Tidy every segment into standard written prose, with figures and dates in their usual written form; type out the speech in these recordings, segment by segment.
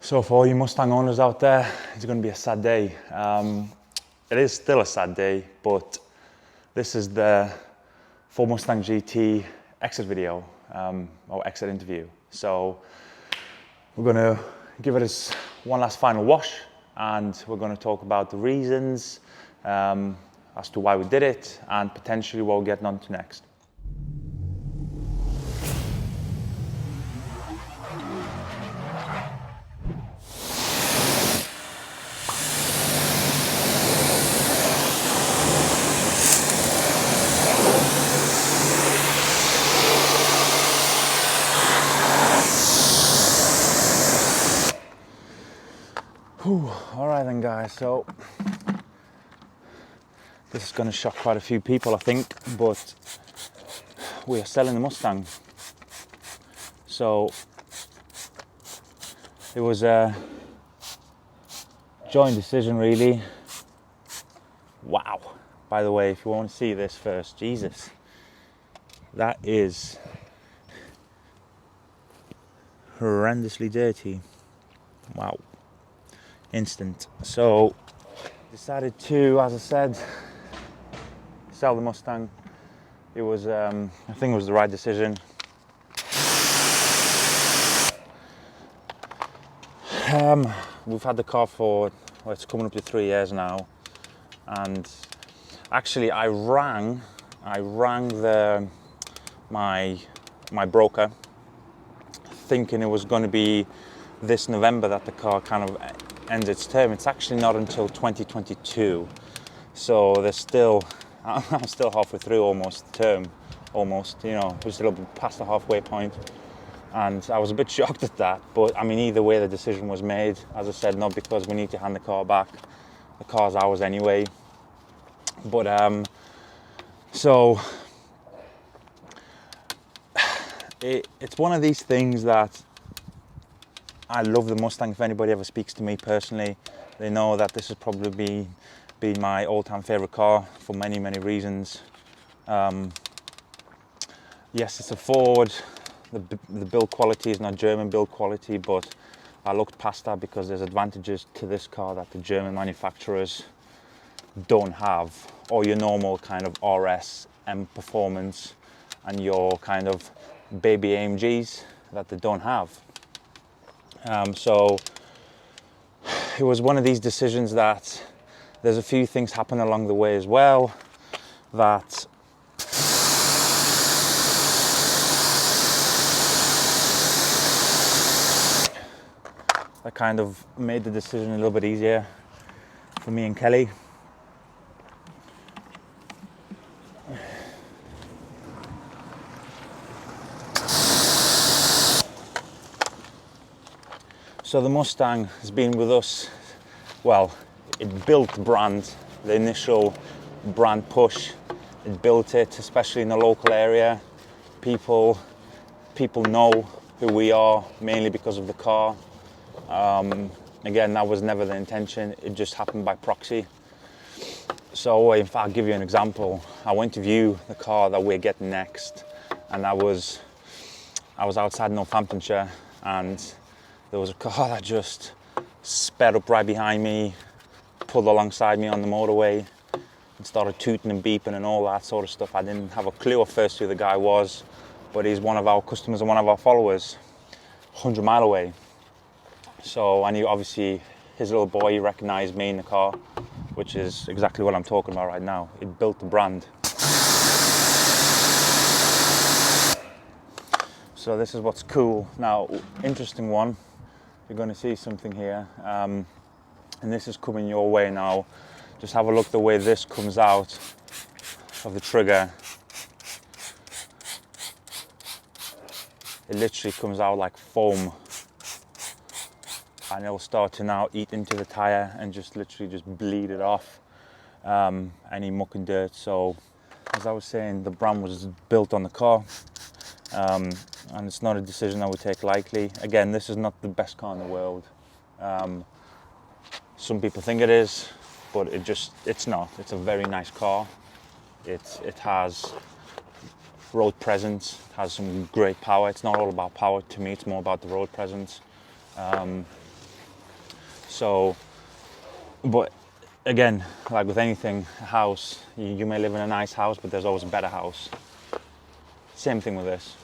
So for all you Mustang owners out there, it's going to be a sad day. It is still a sad day, but this is the full Mustang GT exit video, or exit interview. So we're going to give it one last final wash, and we're going to talk about the reasons as to why we did it, and potentially what we're getting on to next. All right then guys, so this is going to shock quite a few people I think, but we are selling the Mustang. So it was a joint decision really. Wow, by the way, if you want to see this first, Jesus, that is horrendously dirty. Wow. Instant. So decided to, as I said, sell the Mustang. It was I think it was the right decision. We've had the car for, well, it's coming up to 3 years now, and actually I rang my broker thinking it was going to be this November that the car kind of ends its term. It's actually not until 2022, so there's still, I'm still halfway through almost the term, almost, you know, we're still past the halfway point, and I was a bit shocked at that. But I mean, either way the decision was made, as I said, not because we need to hand the car back, the car's ours anyway, but so it's one of these things that I love the Mustang. If anybody ever speaks to me personally, they know that this has probably been my all-time favorite car for many, many reasons. Yes, it's a Ford. The build quality is not German build quality, but I looked past that because there's advantages to this car that the German manufacturers don't have, or your normal kind of RS M performance and your kind of baby AMGs that they don't have. So it was one of these decisions that there's a few things happen along the way as well that kind of made the decision a little bit easier for me and Kelly. So the Mustang has been with us, well, it built the brand, the initial brand push. It built it, especially in the local area. People know who we are, mainly because of the car. Again, that was never the intention, it just happened by proxy. So in fact, I'll give you an example. I went to view the car that we're getting next, and I was outside Northamptonshire, and there was a car that just sped up right behind me, pulled alongside me on the motorway, and started tooting and beeping and all that sort of stuff. I didn't have a clue at first who the guy was, but he's one of our customers and one of our followers, 100 mile away. So I knew, obviously, his little boy, he recognized me in the car, which is exactly what I'm talking about right now. It built the brand. So this is what's cool. Now, interesting one. You're going to see something here, and this is coming your way now. Just have a look the way this comes out of the trigger. It literally comes out like foam, and it'll start to now eat into the tire and just literally just bleed it off, any muck and dirt. So as I was saying, the brand was built on the car. And it's not a decision I would take lightly. Again, this is not the best car in the world. Some people think it is, but it's not. It's a very nice car. It has road presence, it has some great power. It's not all about power to me, it's more about the road presence. So, but again, like with anything, a house, you may live in a nice house, but there's always a better house. Same thing with this.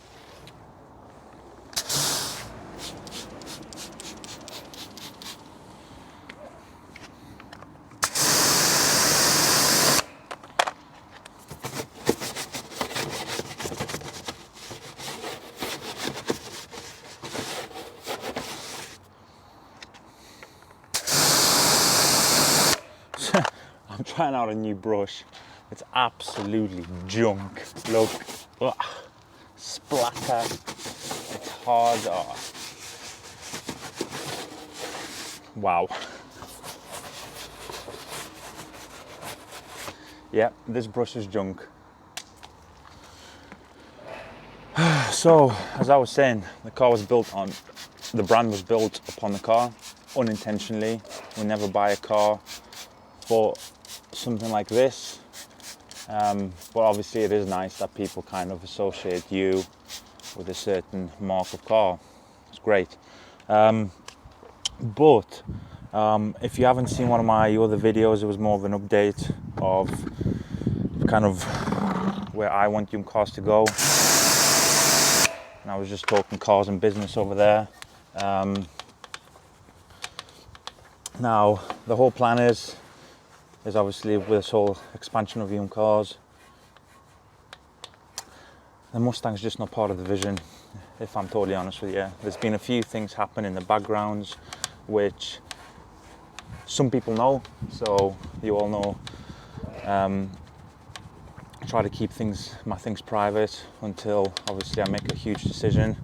I'm trying out a new brush. It's absolutely junk. Look, ugh, splatter. It's hard. Oh. Wow. Yeah, this brush is junk. So, as I was saying, the brand was built upon the car, unintentionally. We never buy a car for something like this. But obviously it is nice that people kind of associate you with a certain mark of car. It's great. But if you haven't seen one of my other videos, it was more of an update of kind of where I want YumCars to go. And I was just talking cars and business over there. Now, the whole plan is obviously with this whole expansion of YumCars, the Mustang's just not part of the vision, if I'm totally honest with you. There's been a few things happen in the backgrounds which some people know, so you all know. I try to keep my things private until obviously I make a huge decision,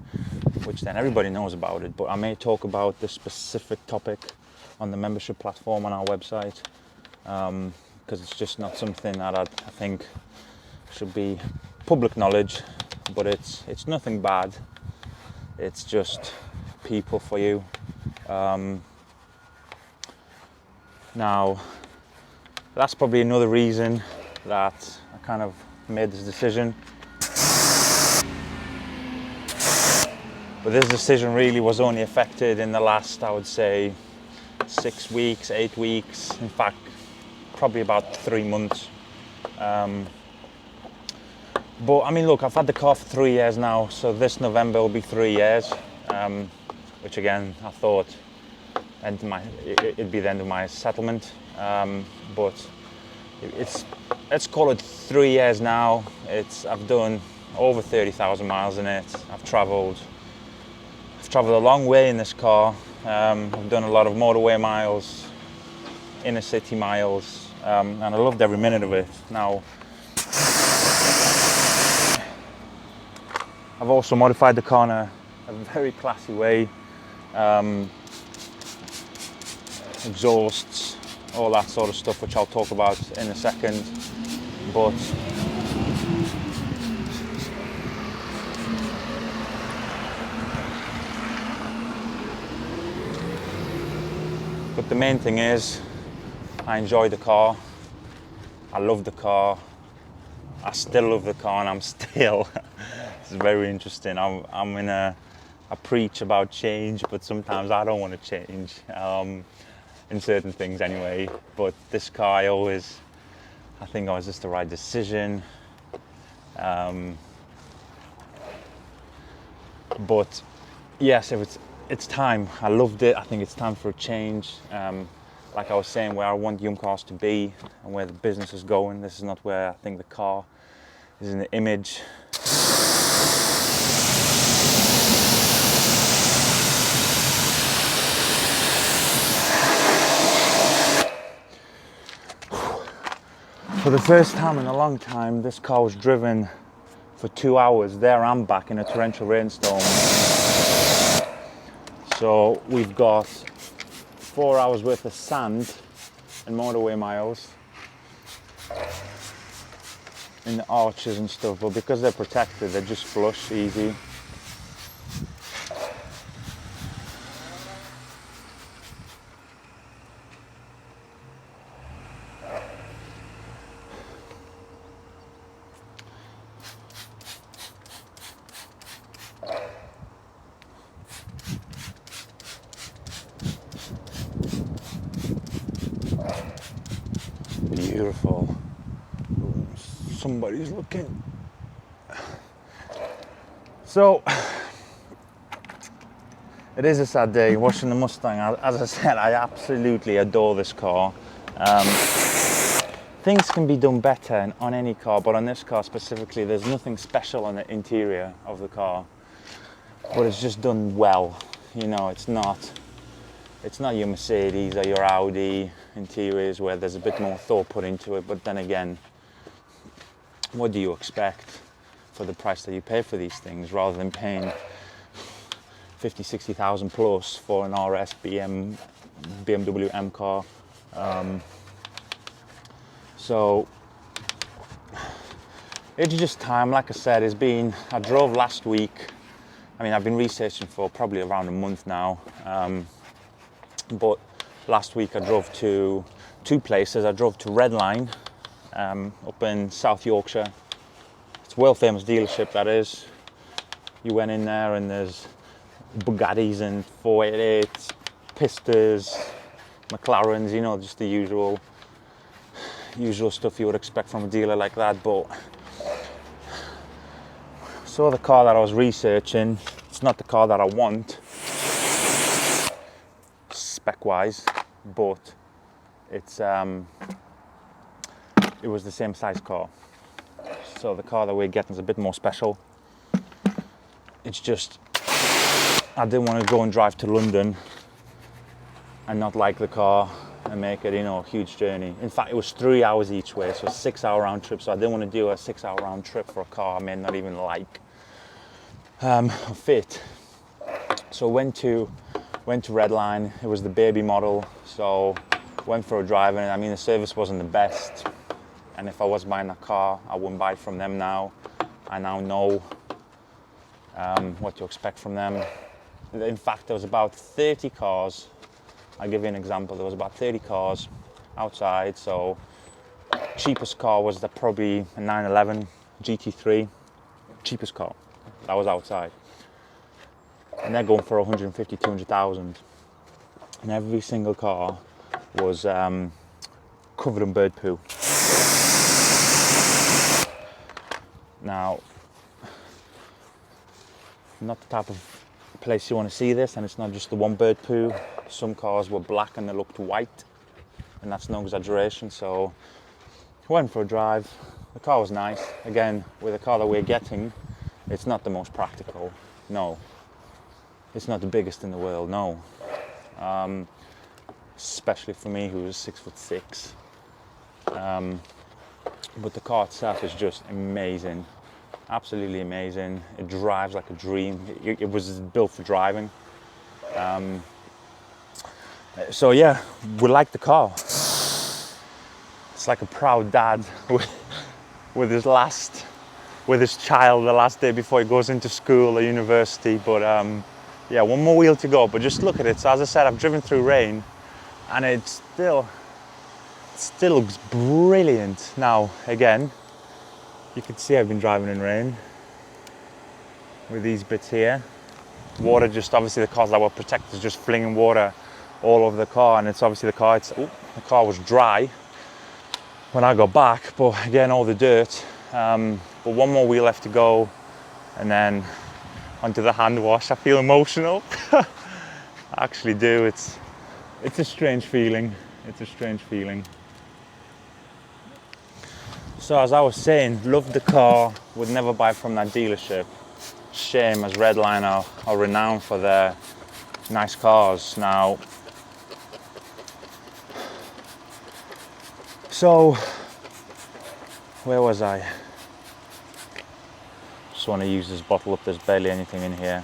which then everybody knows about it, but I may talk about this specific topic on the membership platform on our website, because it's just not something that I think should be public knowledge. But it's nothing bad. It's just people for you. Now, that's probably another reason that I kind of made this decision. But this decision really was only affected in the last, I would say, 6 weeks, 8 weeks. In fact, probably about 3 months. But I mean, look, I've had the car for 3 years now, so this November will be 3 years, which again, I thought it'd be the end of my settlement. But let's call it 3 years now. I've done over 30,000 miles in it. I've traveled a long way in this car. I've done a lot of motorway miles, inner city miles, and I loved every minute of it. Now, I've also modified the car in a very classy way. Exhausts, all that sort of stuff, which I'll talk about in a second. But the main thing is, I enjoy the car. I love the car. I still love the car, and I'm still. It's very interesting. I preach about change, but sometimes I don't want to change in certain things anyway. But this car, I think it was just the right decision. But yes, it's time. I loved it. I think it's time for a change. Like I was saying, where I want YumCars to be and where the business is going, this is not where I think the car is in the image. For the first time in a long time, this car was driven for 2 hours there and back in a torrential rainstorm. So we've got 4 hours worth of sand and motorway miles in the arches and stuff, but because they're protected, they just flush easy. beautiful. Somebody's looking. So it is a sad day washing the Mustang. As I said, I absolutely adore this car. Things can be done better on any car, but on this car specifically, there's nothing special on the interior of the car, but it's just done well. You know, it's not your Mercedes or your Audi interiors where there's a bit more thought put into it. But then again, what do you expect for the price that you pay for these things, rather than paying 50-60,000 plus for an RS BMW M car? So it's just time. Like I said, I drove last week. I mean, I've been researching for probably around a month now. But last week I drove to two places. I drove to Redline up in South Yorkshire. It's a world famous dealership, that is. You went in there and there's Bugattis and 488s, Pistas, McLarens, you know, just the usual stuff you would expect from a dealer like that. But so the car that I was researching, it's not the car that I want spec wise, but it was the same size car. So the car that we're getting is a bit more special. It's just, I didn't want to go and drive to London and not like the car and make it, you know, a huge journey. In fact, it was 3 hours each way, so a 6-hour round trip. So I didn't want to do a 6-hour round trip for a car I may not even like or fit. So went to Redline. It was the baby model, so went for a drive. And I mean, the service wasn't the best. And if I was buying a car, I wouldn't buy it from them now. I now know what to expect from them. In fact, there was about 30 cars. I'll give you an example. There was about 30 cars outside. So cheapest car was probably a 911 GT3, cheapest car that was outside. And they're going for 150, 200,000. And every single car was covered in bird poo. Now, not the type of place you want to see this, and it's not just the one bird poo. Some cars were black and they looked white, and that's no exaggeration. So I went for a drive. The car was nice. Again, with the car that we're getting, it's not the most practical, no. It's not the biggest in the world, no. Especially for me, who's 6'6". But the car itself is just amazing. Absolutely amazing. It drives like a dream. It was built for driving. So yeah, we like the car. It's like a proud dad with his child the last day before he goes into school or university. But yeah, one more wheel to go. But just look at it. So as I said, I've driven through rain, and it still looks brilliant. Now again, you can see I've been driving in rain with these bits here. Water, just obviously the cars that were protected is just flinging water all over the car, and it's obviously the car was dry when I got back, but again, all the dirt. But one more wheel left to go, and then onto the hand wash. I feel emotional. I actually do. It's a strange feeling. It's a strange feeling. So as I was saying, loved the car, would never buy from that dealership. Shame, as Redline are renowned for their nice cars. Now, so where was I? Just want to use this bottle up, there's barely anything in here.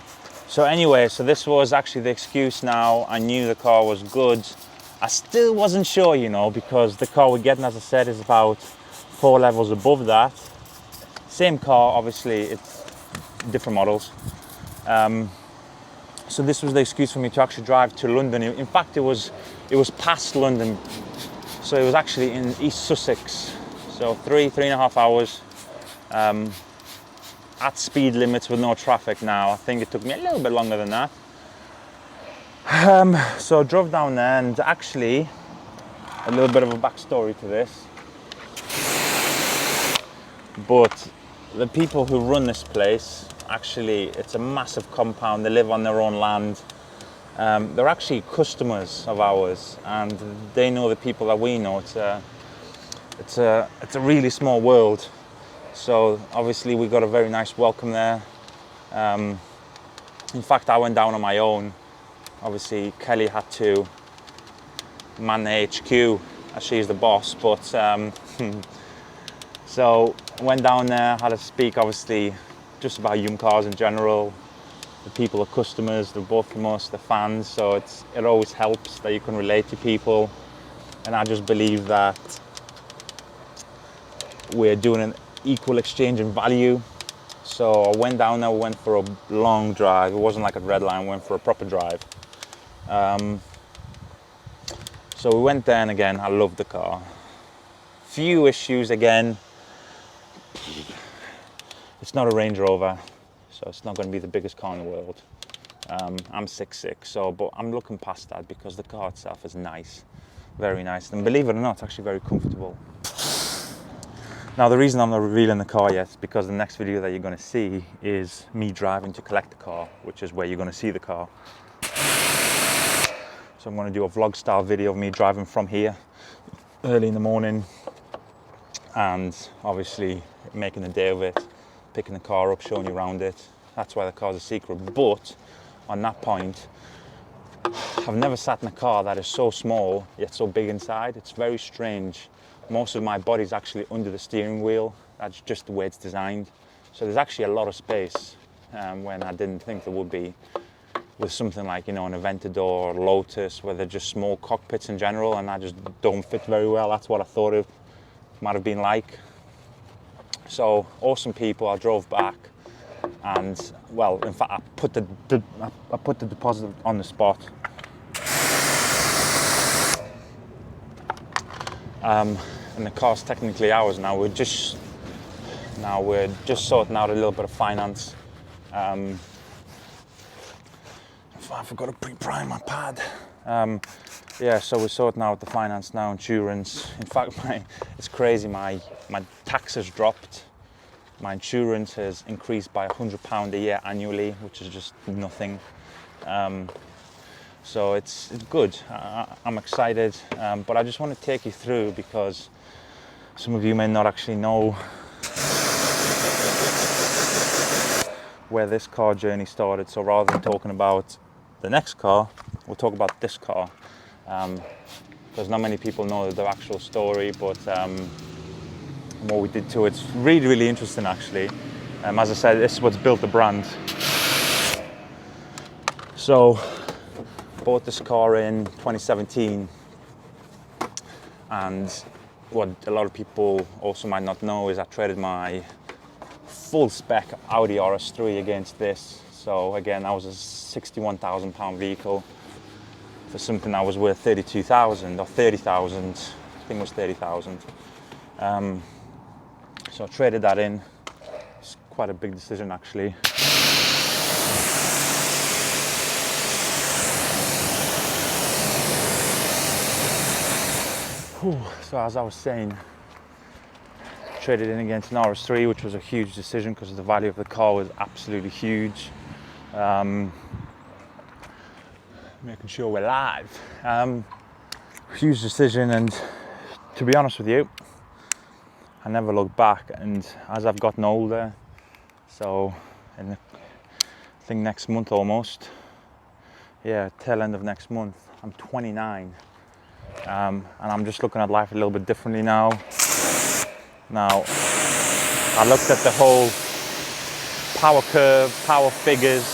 So anyway, so this was actually the excuse now. I knew the car was good. I still wasn't sure, you know, because the car we're getting, as I said, is about 4 levels above that. Same car, obviously, it's different models. So this was the excuse for me to actually drive to London. In fact, it was past London. So it was actually in East Sussex. So 3.5 hours at speed limits with no traffic now. I think it took me a little bit longer than that. So I drove down there, and actually, a little bit of a backstory to this. But the people who run this place, actually, it's a massive compound. They live on their own land. They're actually customers of ours, and they know the people that we know. It's a really small world. So obviously we got a very nice welcome there. In fact, I went down on my own. Obviously, Kelly had to man the HQ as she's the boss, but so went down there, had to speak obviously just about YumCars in general. The people are customers, they're both from us, they're fans, so it always helps that you can relate to people. And I just believe that we're doing an equal exchange in value. So I went down there, went for a long drive. It wasn't like a red line, went for a proper drive. So we went there, and again, I loved the car. Few issues again. It's not a Range Rover, so it's not going to be the biggest car in the world. I'm 6'6", but I'm looking past that because the car itself is nice, very nice. And believe it or not, it's actually very comfortable. Now, the reason I'm not revealing the car yet is because the next video that you're going to see is me driving to collect the car, which is where you're going to see the car. So I'm going to do a vlog style video of me driving from here early in the morning and obviously making a day of it, picking the car up, showing you around it. That's why the car's a secret. But on that point, I've never sat in a car that is so small yet so big inside. It's very strange. Most of my body's actually under the steering wheel. That's just the way it's designed. So there's actually a lot of space when I didn't think there would be. With something like, an Aventador or Lotus, where they're just small cockpits in general, and I just don't fit very well. That's what I thought it might have been like. So awesome people. I drove back, and well, in fact, I put the deposit on the spot. And the car's technically ours now. We're just sorting out a little bit of finance. I forgot to pre-prime my pad. Yeah, so we're sorting out the finance now, insurance. In fact, it's crazy. My tax has dropped. My insurance has increased by £100 a year annually, which is just nothing. So it's good. I'm excited, but I just want to take you through because some of you may not actually know where this car journey started. So rather than talking about the next car, we'll talk about this car, because not many people know the actual story, but what we did to it. It's really, really interesting actually. As I said, this is what's built the brand. So bought this car in 2017, and what a lot of people also might not know is I traded my full spec Audi RS3 against this. So again, that was a £61,000 vehicle for something that was worth 32,000 or 30,000. I think it was 30,000. So I traded that in. It's quite a big decision actually. So as I was saying, traded in against an RS3, which was a huge decision because the value of the car was absolutely huge. Making sure we're live. Huge decision, and to be honest with you, I never looked back. And as I've gotten older, so in I think next month almost, yeah, tail end of next month, I'm 29. And I'm just looking at life a little bit differently now. Now, I looked at the whole power curve, power figures,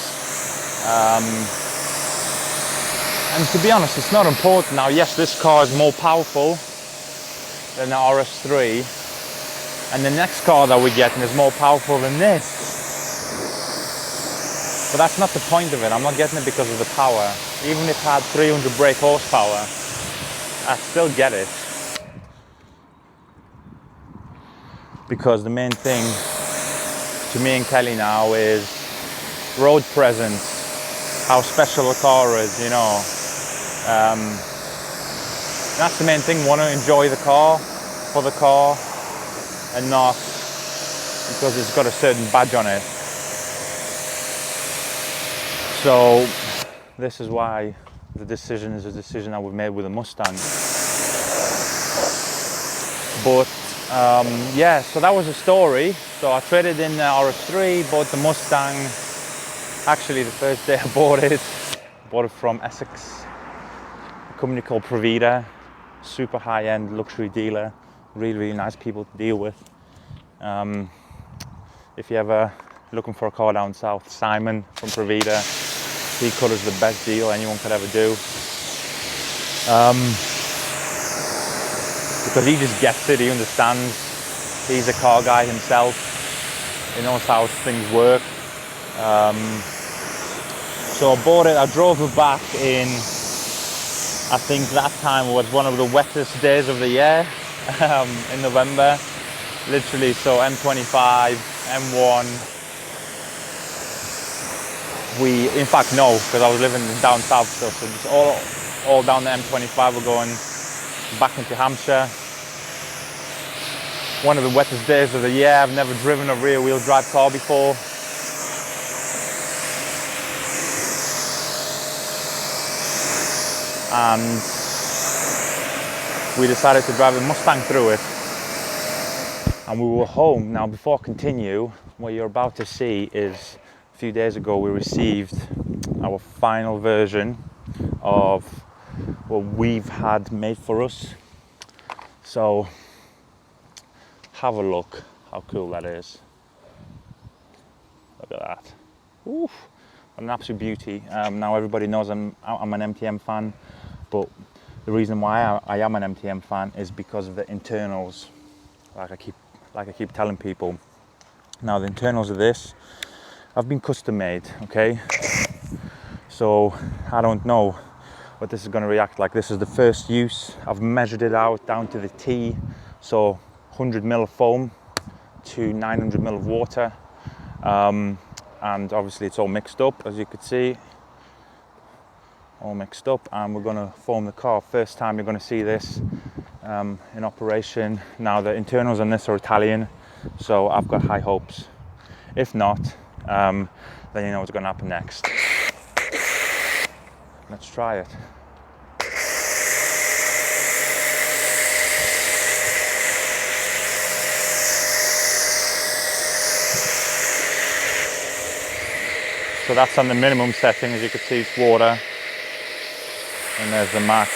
and to be honest, it's not important. Now, yes, this car is more powerful than the RS3, and the next car that we're getting is more powerful than this. But that's not the point of it. I'm not getting it because of the power. Even if I had 300 brake horsepower, I'd still get it. Because the main thing to me and Kelly now is road presence, how special the car is, you know. That's the main thing. Want to enjoy the car for the car and not because it's got a certain badge on it. So this is why the decision is a decision that we've made with the Mustang. But yeah, so that was the story. So I traded in the RS3, bought the Mustang. Actually, the first day I bought it from Essex, a company called Provida, super high-end luxury dealer, really nice people to deal with. If you're ever looking for a car down south, Simon from Provida, he colours the best deal anyone could ever do. Because he just gets it, he understands. He's a car guy himself. He knows how things work. So I bought it, I drove it back in, I think that time was one of the wettest days of the year, in November. Literally, so M25, M1. In fact, no, because I was living down south still, so just all down the M25, we're going back into Hampshire. One of the wettest days of the year. I've never driven a rear wheel drive car before. And we decided to drive the Mustang through it. And we were home. Now, before I continue, what you're about to see is a few days ago we received our final version of what we've had made for us. So have a look how cool that is. Look at that. Oof, what an absolute beauty. Now everybody knows I'm an MTM fan, but the reason why I am an MTM fan is because of the internals, like I keep telling people. Now the internals of this have been custom made, okay? So I don't know what this is going to react like. This is the first use. I've measured it out down to the T. So 100 ml of foam to 900 ml of water. And obviously it's all mixed up, as you could see. All mixed up, and we're going to foam the car. First time you're going to see this in operation. Now the internals on this are Italian, so I've got high hopes. If not, then you know what's going to happen next. Let's try it. So that's on the minimum setting, as you can see, it's water. And there's the max.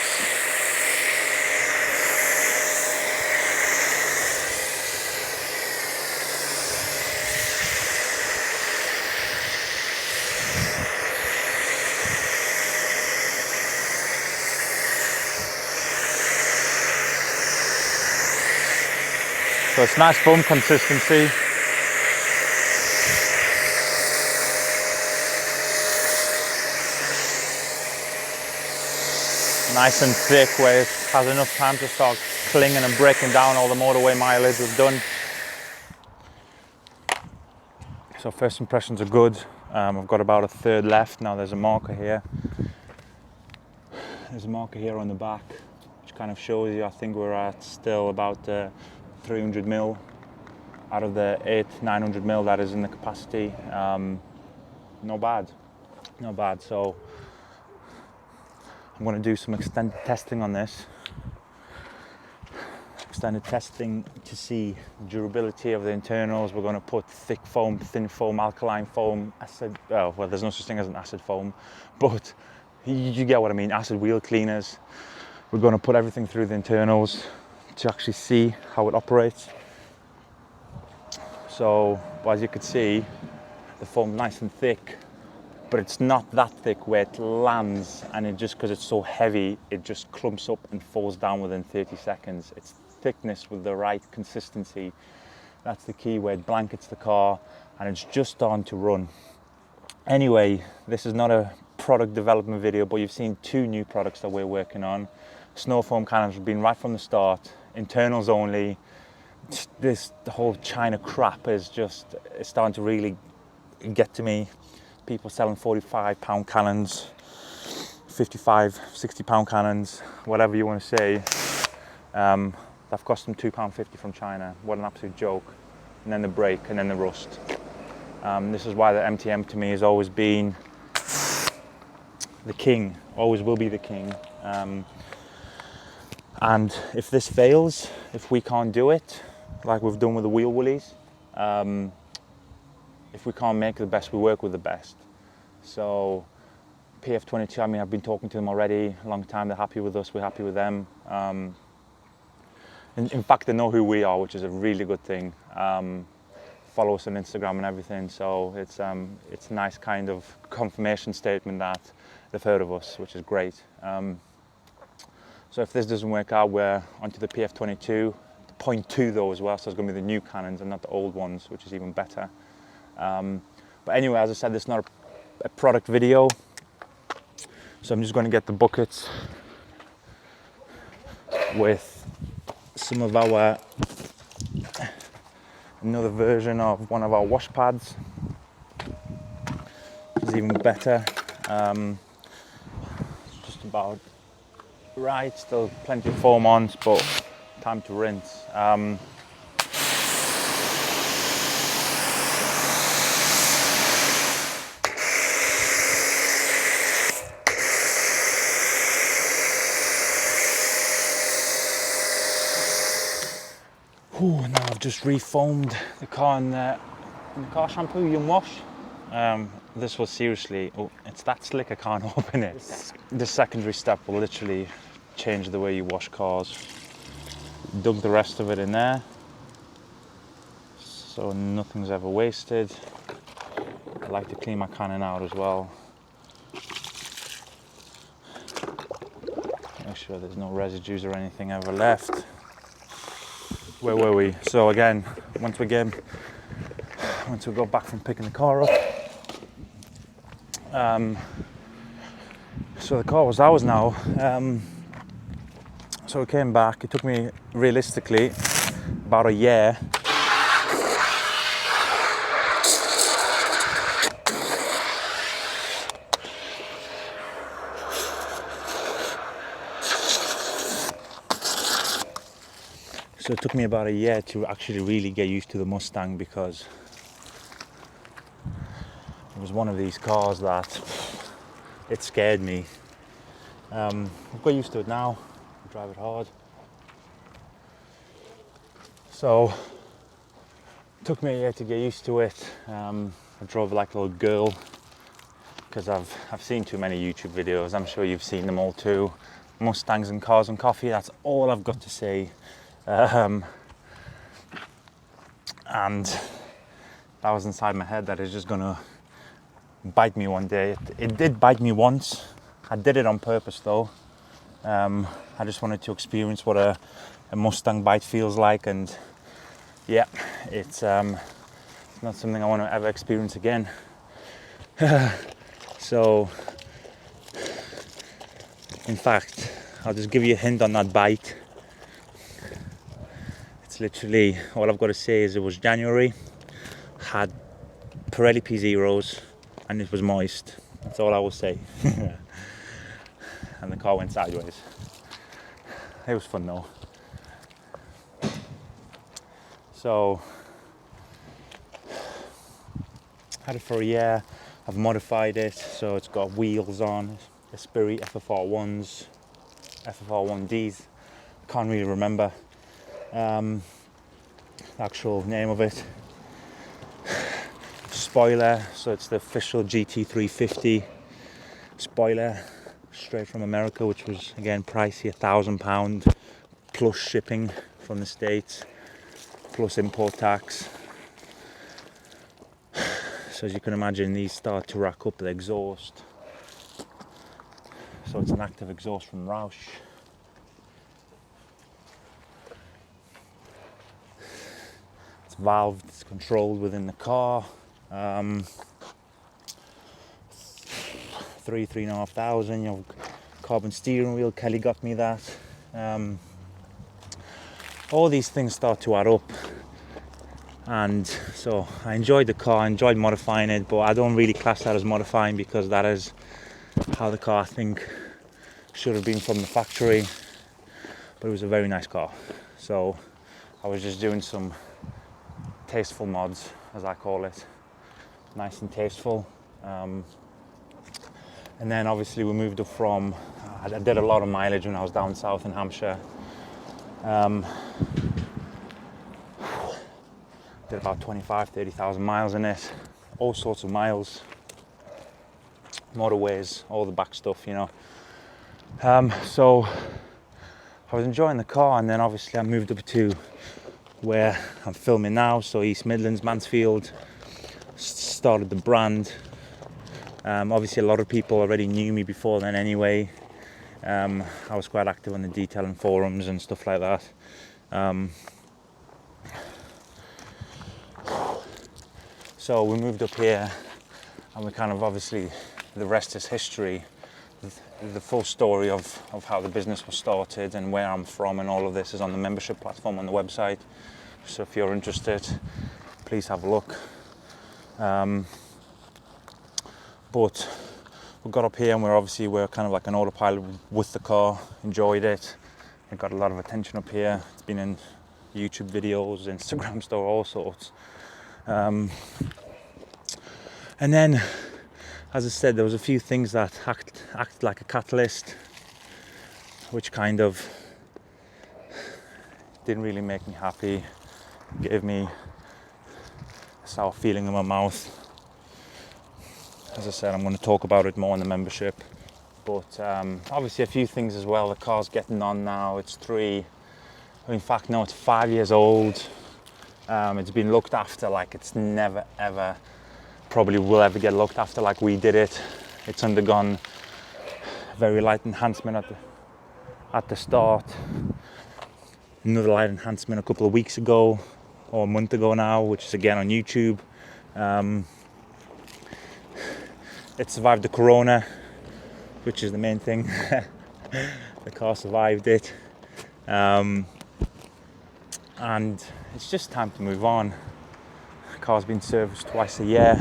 So it's nice foam consistency. Nice and thick, where it has enough time to start clinging and breaking down all the motorway mileage we've done. So first impressions are good. I've got about a third left. Now there's a marker here. There's a marker here on the back, which kind of shows you, I think we're at still about 300 mil out of the 900 mil that is in the capacity. Not bad, not bad. So I'm going to do some extended testing on this. Extended testing to see durability of the internals. We're going to put thick foam, thin foam, alkaline foam, acid, well, there's no such thing as an acid foam, but you get what I mean, acid wheel cleaners. We're going to put everything through the internals to actually see how it operates. So, as you can see, the foam's nice and thick, but it's not that thick where it lands, and it just, because it's so heavy, it just clumps up and falls down within 30 seconds. It's thickness with the right consistency. That's the key, where it blankets the car and it's just starting to run. Anyway, this is not a product development video, but you've seen two new products that we're working on. Snow foam cannons have been right from the start, internals only. The whole China crap is just, it's starting to really get to me. People selling 45-pound cannons, 55, 60-pound cannons, whatever you want to say. They've cost them £2.50 from China. What an absolute joke. and then the brake, and then the rust. This is why the MTM to me has always been the king, always will be the king. And if this fails, if we can't do it, like we've done with the wheel woolies, if we can't make the best, we work with the best. So PF22, I mean, I've been talking to them already a long time. They're happy with us, we're happy with them. In fact, they know who we are, which is a really good thing. Follow us on Instagram and everything, so it's a nice kind of confirmation statement that they've heard of us, which is great. So if this doesn't work out, we're onto the PF22, 0.2 though as well, so it's going to be the new cannons and not the old ones, which is even better. But anyway, as I said, this is not a product video, so I'm just going to get the buckets with some of our, another version of one of our wash pads, which is even better. Just about right, still plenty of foam on, but time to rinse. Now I've just refoamed the car in the car shampoo, YumWash. This will seriously, oh, it's that slick I can't open it. The secondary step will literally change the way you wash cars. Dug the rest of it in there, so nothing's ever wasted. I like to clean my cannon out as well. Make sure there's no residues or anything ever left. Where were we? So again, once we got back from picking the car up, so the car was ours now. So we came back. It took me realistically about a year to actually really get used to the Mustang, because it was one of these cars that it scared me. I've got used to it now. I drive it hard. So it took me a year to get used to it. I drove like a little girl, because I've seen too many YouTube videos. I'm sure you've seen them all too. Mustangs and cars and coffee, that's all I've got to say. And that was inside my head that it's just gonna bite me one day. It did bite me once. I did it on purpose though. I just wanted to experience what a Mustang bite feels like, and yeah, it's not something I want to ever experience again. So, in fact, I'll just give you a hint on that bite. It's literally, all I've got to say is it was January, had Pirelli P0s, and it was moist. That's all I will say. And the car went sideways. It was fun though. So, had it for a year. I've modified it, so it's got wheels on, Esprit FFR1s, FFR1Ds. Can't really remember the actual name of it. Spoiler, so it's the official GT350 spoiler, straight from America, which was again pricey, £1,000 plus shipping from the States, plus import tax. So as you can imagine, these start to rack up the exhaust. So it's an active exhaust from Roush. It's valved, it's controlled within the car. 3,500. You know, carbon steering wheel. Kelly got me that. All these things start to add up, and so I enjoyed the car. I enjoyed modifying it, but I don't really class that as modifying, because that is how the car I think should have been from the factory. But it was a very nice car, so I was just doing some tasteful mods, as I call it. Nice and tasteful. And then obviously we moved up from, I did a lot of mileage when I was down south in Hampshire. Did about 30,000 miles in it, all sorts of miles, motorways, all the back stuff, you know. So I was enjoying the car, and then obviously I moved up to where I'm filming now, so East Midlands, Mansfield. Started the brand. Obviously a lot of people already knew me before then anyway. I was quite active on the detailing forums and stuff like that. So we moved up here, and we kind of, obviously the rest is history. The full story of how the business was started and where I'm from and all of this is on the membership platform on the website. So if you're interested, please have a look. But we got up here, and we're kind of like an autopilot with the car. Enjoyed it. It got a lot of attention up here. It's been in YouTube videos, Instagram store, all sorts. And then, as I said, there was a few things that act like a catalyst, which kind of didn't really make me happy. Gave me a sour feeling in my mouth. As I said, I'm going to talk about it more in the membership. But obviously a few things as well. The car's getting on now. It's 5 years old. It's been looked after like it's never ever probably will ever get looked after like we did it. It's undergone very light enhancement at the start. Another light enhancement a couple of weeks ago, or a month ago now, which is again on YouTube. It survived the corona, which is the main thing. The car survived it. And it's just time to move on. The car's been serviced twice a year.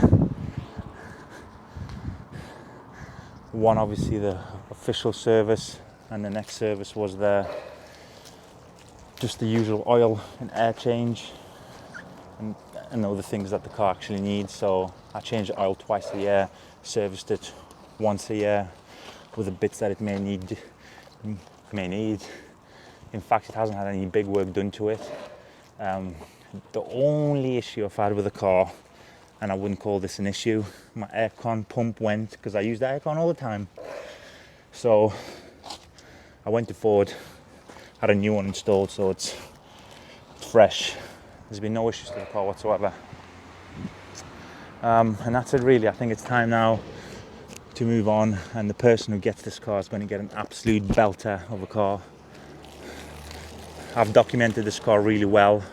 One, obviously the official service, and the next service was just the usual oil and air change and other things that the car actually needs. So I changed the oil twice a year, serviced it once a year with the bits that it may need. In fact, it hasn't had any big work done to it. The only issue I've had with the car, and I wouldn't call this an issue, my aircon pump went, because I use the aircon all the time. So I went to Ford, had a new one installed, so it's fresh. There's been no issues to the car whatsoever. And that's it really. I think it's time now to move on, and the person who gets this car is going to get an absolute belter of a car. I've documented this car really well.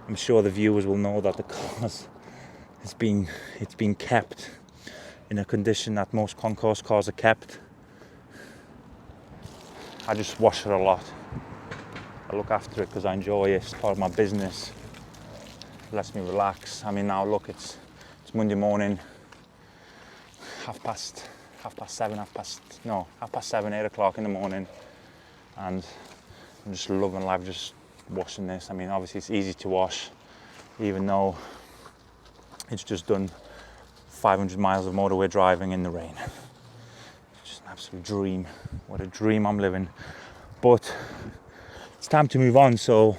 I'm sure the viewers will know that the car's it's been kept in a condition that most concourse cars are kept. I just wash it a lot. I look after it because I enjoy it. It's part of my business. It lets me relax. I mean, now look, it's Monday morning, half past 7, 8 o'clock in the morning, and I'm just loving life, just washing this. I mean, obviously it's easy to wash, even though it's just done 500 miles of motorway driving in the rain. It's just an absolute dream. What a dream I'm living. But it's time to move on, so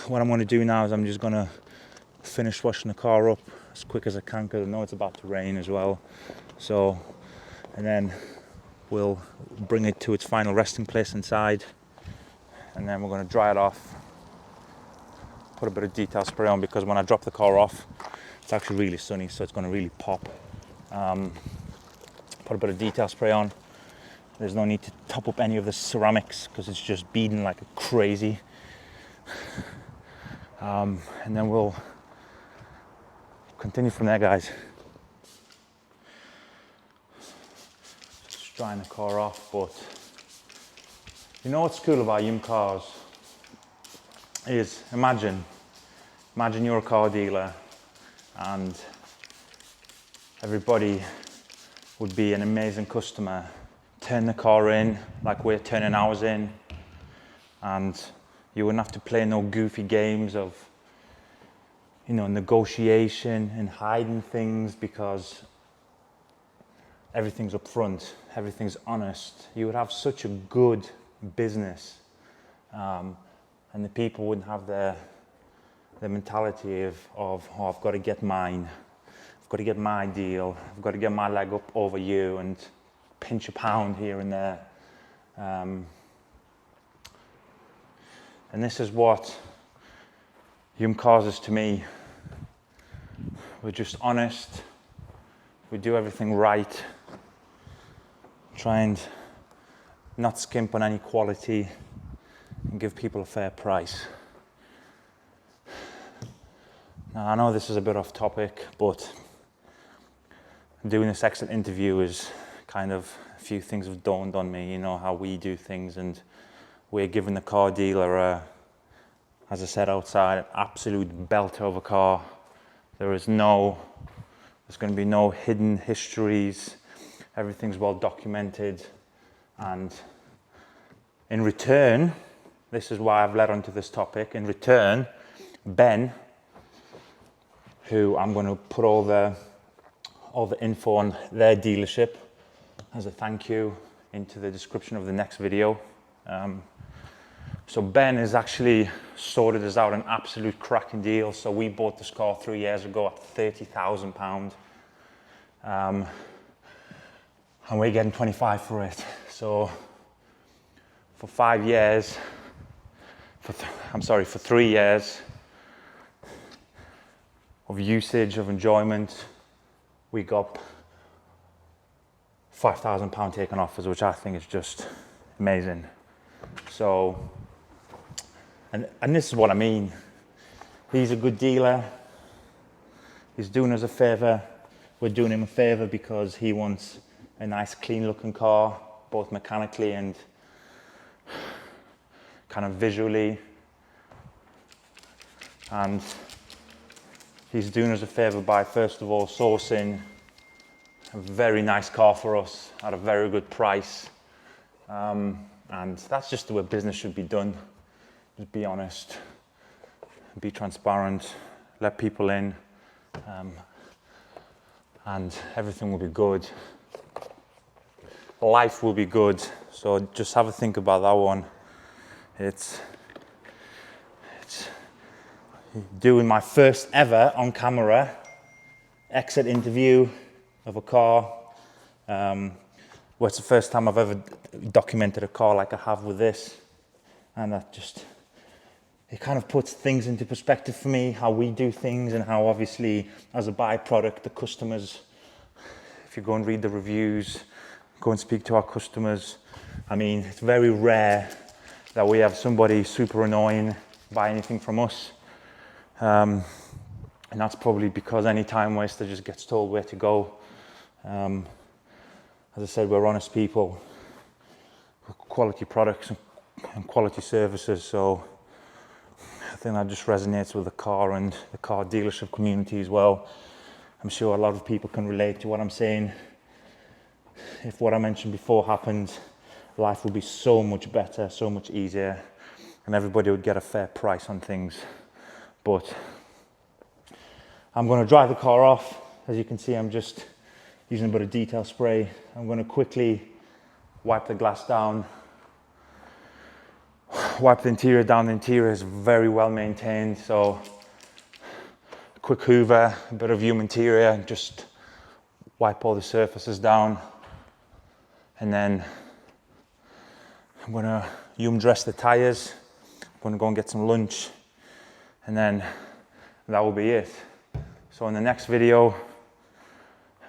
what I'm going to do now is I'm just going to finish washing the car up as quick as I can, because I know it's about to rain as well. So, and then we'll bring it to its final resting place inside, and then we're going to dry it off, put a bit of detail spray on, because when I drop the car off, it's actually really sunny, so it's going to really pop. Put a bit of detail spray on. There's no need to top up any of the ceramics because it's just beading like crazy. And then we'll continue from there, guys. Just drying the car off, but you know what's cool about YumCars is imagine you're a car dealer and everybody would be an amazing customer. Turn the car in like we're turning ours in, and you wouldn't have to play no goofy games of, you know, negotiation and hiding things, because everything's upfront, everything's honest, you would have such a good business, and the people wouldn't have the mentality of oh, I've got to get mine, I've got to get my deal, I've got to get my leg up over you and pinch a pound here and there. And this is what YumCars is to me. We're just honest, we do everything right, try and not skimp on any quality and give people a fair price. Now, I know this is a bit off topic, but doing this exit interview is kind of, a few things have dawned on me, you know, how we do things, and we're giving the car dealer, as I said outside, an absolute belter of a car. There's going to be no hidden histories, everything's well documented, and in return, this is why I've led onto this topic, in return, Ben, who I'm going to put all the info on their dealership as a thank you into the description of the next video. So Ben has actually sorted us out an absolute cracking deal. So we bought this car 3 years ago at £30,000, and we're getting 25 for it. So for 5 years, for 3 years of usage, of enjoyment, we got £5,000 taken off us, which I think is just amazing. So, and this is what I mean. He's a good dealer. He's doing us a favor. We're doing him a favor because he wants a nice, clean looking car, both mechanically and kind of visually. And he's doing us a favor by, first of all, sourcing a very nice car for us at a very good price. And that's just the way business should be done. Just be honest, be transparent, let people in, and everything will be good. Life will be good. So just have a think about that one. It's doing my first ever on camera exit interview of a car. Well, it's the first time I've ever documented a car like I have with this, and it kind of puts things into perspective for me, how we do things, and how obviously as a byproduct the customers, if you go and read the reviews, go and speak to our customers, I mean, it's very rare that we have somebody super annoying buy anything from us, and that's probably because any time waster just gets told where to go. As I said, we're honest people, quality products and quality services, so I think that just resonates with the car and the car dealership community as well. I'm sure a lot of people can relate to what I'm saying. If what I mentioned before happened, life would be so much better, so much easier, and everybody would get a fair price on things. But I'm going to dry the car off. As you can see, I'm just using a bit of detail spray. I'm going to quickly wipe the glass down, wipe the interior down. The interior is very well maintained, so a quick hoover, a bit of YumInterior, and just wipe all the surfaces down. And then I'm going to dress the tires. I'm going to go and get some lunch, and then that will be it. So in the next video,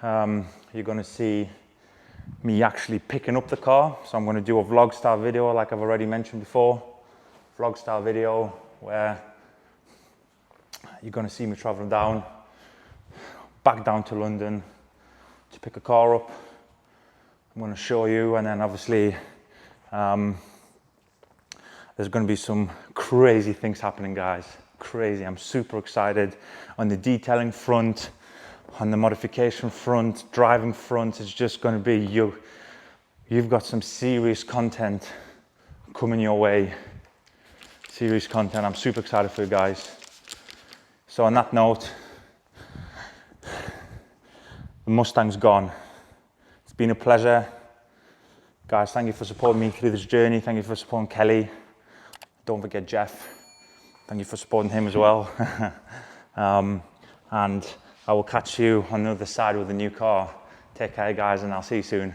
you're going to see me actually picking up the car. So I'm going to do a vlog style video like I've already mentioned before. Vlog style video where you're going to see me traveling back down to London to pick a car up. I'm going to show you, and then obviously there's going to be some crazy things happening, guys. Crazy. I'm super excited on the detailing front, on the modification front, driving front. It's just going to be you've got some serious content coming your way. Serious content. I'm super excited for you guys. So on that note, the Mustang's gone. It's been a pleasure. Guys, thank you for supporting me through this journey. Thank you for supporting Kelly. Don't forget Jeff. Thank you for supporting him as well. And I will catch you on the other side with a new car. Take care, guys, and I'll see you soon.